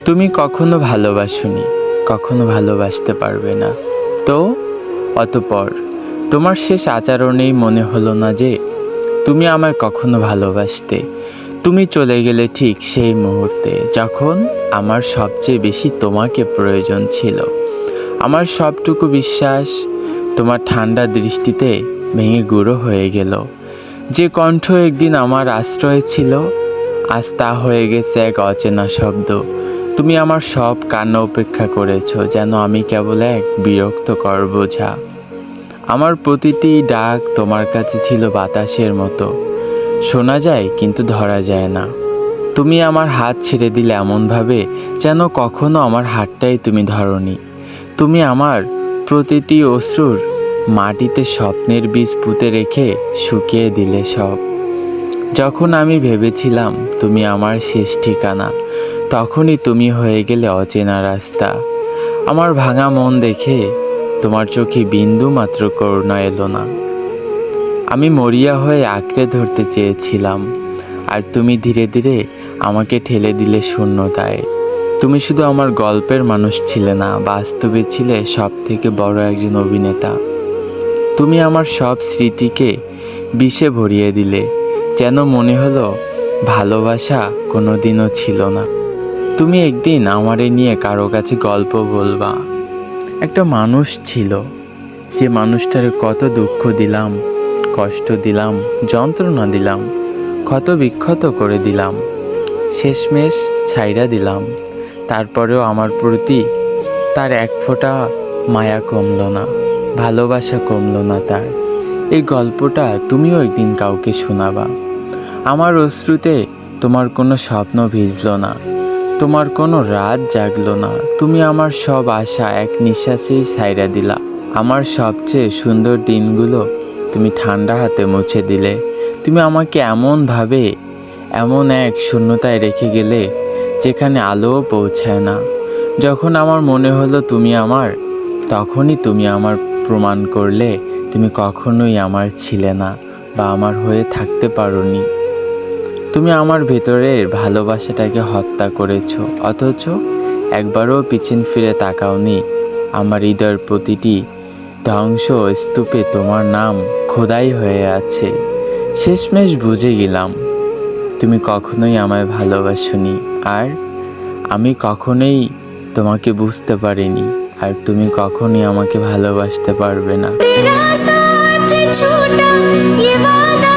তুমি কখনো ভালোবাসোনি, কখনো ভালোবাসতে পারবে না। তো অতঃপর তোমার শেষ আচরণেই মনে হলো না যে তুমি আমায় কখনো ভালোবাসতে। তুমি চলে গেলে ঠিক সেই মুহূর্তে যখন আমার সবচেয়ে বেশি তোমাকে প্রয়োজন ছিল। আমার সবটুকু বিশ্বাস তোমার ঠান্ডা দৃষ্টিতে ভেঙে গুঁড়ো হয়ে গেল। যে কণ্ঠ একদিন আমার আশ্রয় ছিল, আজ তা হয়ে গেছে এক অচেনা শব্দ। তুমি আমার সব কান্না উপেক্ষা করেছো, যেন আমি কেবল এক বিরক্তকর বোঝা। আমার প্রতিটি ডাক তোমার কাছে ছিল বাতাসের মতো, শোনা যায় কিন্তু ধরা যায় না। তুমি আমার হাত ছেড়ে দিলে এমনভাবে যেন কখনো আমার হাতটাই তুমি ধরনি। তুমি আমার প্রতিটি অশ্রুর মাটিতে স্বপ্নের বীজ পুঁতে রেখে শুকিয়ে দিলে সব। যখন আমি ভেবেছিলাম তুমি আমার শেষ ঠিকানা, তখনই তুমি হয়ে গেলে অচেনা রাস্তা। আমার ভাঙা মন দেখে তোমার চোখে বিন্দু মাত্র করুণা এলো না। আমি মরিয়া হয়ে আঁকড়ে ধরতে চেয়েছিলাম, আর তুমি ধীরে ধীরে আমাকে ঠেলে দিলে শূন্যতায়। তুমি শুধু আমার গল্পের মানুষ ছিলে না, বাস্তবে ছিলে সব থেকে বড় একজন অভিনেতা। তুমি আমার সব স্মৃতিকে বিষে ভরিয়ে দিলে, যেন মনে হলো ভালোবাসা কোনোদিনও ছিল না। তুমি একদিন আমারে নিয়ে কারো কাছে গল্প বলবা। একটা মানুষ ছিল, যে মানুষটারে কত দুঃখ দিলাম, কষ্ট দিলাম, যন্ত্রণা দিলাম, ক্ষত বিক্ষত করে দিলাম, শেষমেশ ছাইড়া দিলাম। তারপরেও আমার প্রতি তার এক ফোঁটা মায়া কমলো না, ভালোবাসা কমলো না তার। এই গল্পটা তুমিও একদিন কাউকে শোনাবা। আমার অশ্রুতে তোমার কোনো স্বপ্ন ভিজলো না, তোমার কোনো রাত জাগলো না। তুমি আমার সব আশা এক নিঃশ্বাসেই ছাইড়া দিলা। আমার সবচেয়ে সুন্দর দিনগুলো তুমি ঠান্ডা হাতে মুছে দিলে। তুমি আমাকে এমনভাবে এমন এক শূন্যতায় রেখে গেলে, যেখানে আলোও পৌঁছায় না। যখন আমার মনে হলো তুমি আমার, তখনই তুমি আমার প্রমাণ করলে তুমি কখনোই আমার ছিলে না, বা আমার হয়ে থাকতে পারোনি। তুমি আমার ভেতরের ভালোবাসাটাকে হত্যা করেছো, অথচ একবারও পিছন ফিরে তাকাওনি। আমার হৃদয়ের প্রতিটি ধ্বংস স্তূপে তোমার নাম খোদাই হয়ে আছে। শেষমেশ বুঝে গেলাম তুমি কখনোই আমায় ভালোবাসোনি, আর আমি কখনোই তোমাকে বুঝতে পারিনি, আর তুমি কখনোই আমাকে ভালোবাসতে পারবে না। तेरा साथ छोटा ये वादा